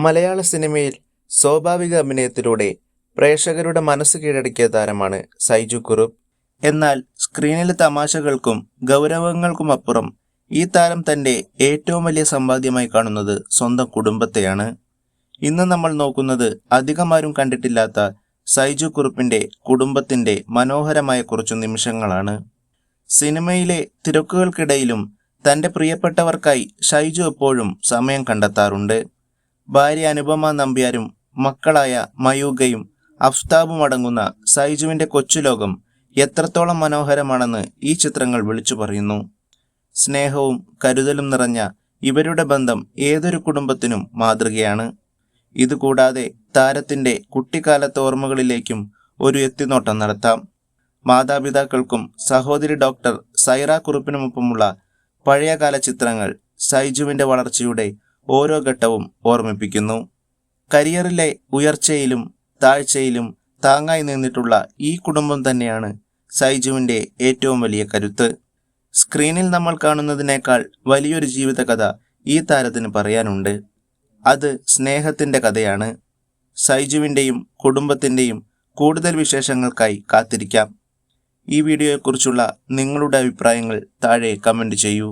മലയാള സിനിമയിൽ സ്വാഭാവിക അഭിനയത്തിലൂടെ പ്രേക്ഷകരുടെ മനസ്സ് കീഴടക്കിയ താരമാണ് സൈജു കുറുപ്പ്. എന്നാൽ സ്ക്രീനിലെ തമാശകൾക്കും ഗൗരവങ്ങൾക്കുമപ്പുറം ഈ താരം തൻ്റെ ഏറ്റവും വലിയ സമ്പാദ്യമായി കാണുന്നത് സ്വന്തം കുടുംബത്തെയാണ്. ഇന്ന് നമ്മൾ നോക്കുന്നത് അധികമാരും കണ്ടിട്ടില്ലാത്ത സൈജു കുറുപ്പിൻ്റെ കുടുംബത്തിൻ്റെ മനോഹരമായ കുറച്ചു നിമിഷങ്ങളാണ്. സിനിമയിലെ തിരക്കുകൾക്കിടയിലും തൻ്റെ പ്രിയപ്പെട്ടവർക്കായി ഷൈജു എപ്പോഴും സമയം കണ്ടെത്താറുണ്ട്. ഭാര്യ അനുപമ നമ്പ്യാരും മക്കളായ മയൂകയും അഫ്താബും അടങ്ങുന്ന സൈജുവിൻ്റെ കൊച്ചുലോകം എത്രത്തോളം മനോഹരമാണെന്ന് ഈ ചിത്രങ്ങൾ വിളിച്ചു പറയുന്നു. സ്നേഹവും കരുതലും നിറഞ്ഞ ഇവരുടെ ബന്ധം ഏതൊരു കുടുംബത്തിനും മാതൃകയാണ്. ഇതുകൂടാതെ താരത്തിൻ്റെ കുട്ടിക്കാലത്തെ ഓർമ്മകളിലേക്കും ഒരു എത്തിനോട്ടം നടത്താം. മാതാപിതാക്കൾക്കും സഹോദരി ഡോക്ടർ സൈറ കുറുപ്പിനുമൊപ്പമുള്ള പഴയകാല ചിത്രങ്ങൾ സൈജുവിൻ്റെ വളർച്ചയുടെ ഓരോ ഘട്ടവും ഓർമ്മിപ്പിക്കുന്നു. കരിയറിലെ ഉയർച്ചയിലും താഴ്ചയിലും താങ്ങായി നിന്നിട്ടുള്ള ഈ കുടുംബം തന്നെയാണ് സൈജുവിൻ്റെ ഏറ്റവും വലിയ കരുത്ത്. സ്ക്രീനിൽ നമ്മൾ കാണുന്നതിനേക്കാൾ വലിയൊരു ജീവിതകഥ ഈ താരത്തിന് പറയാനുണ്ട്. അത് സ്നേഹത്തിൻ്റെ കഥയാണ്. സൈജുവിൻ്റെയും കുടുംബത്തിൻ്റെയും കൂടുതൽ വിശേഷങ്ങൾക്കായി കാത്തിരിക്കാം. ഈ വീഡിയോയെക്കുറിച്ചുള്ള നിങ്ങളുടെ അഭിപ്രായങ്ങൾ താഴെ കമൻറ്റ് ചെയ്യൂ.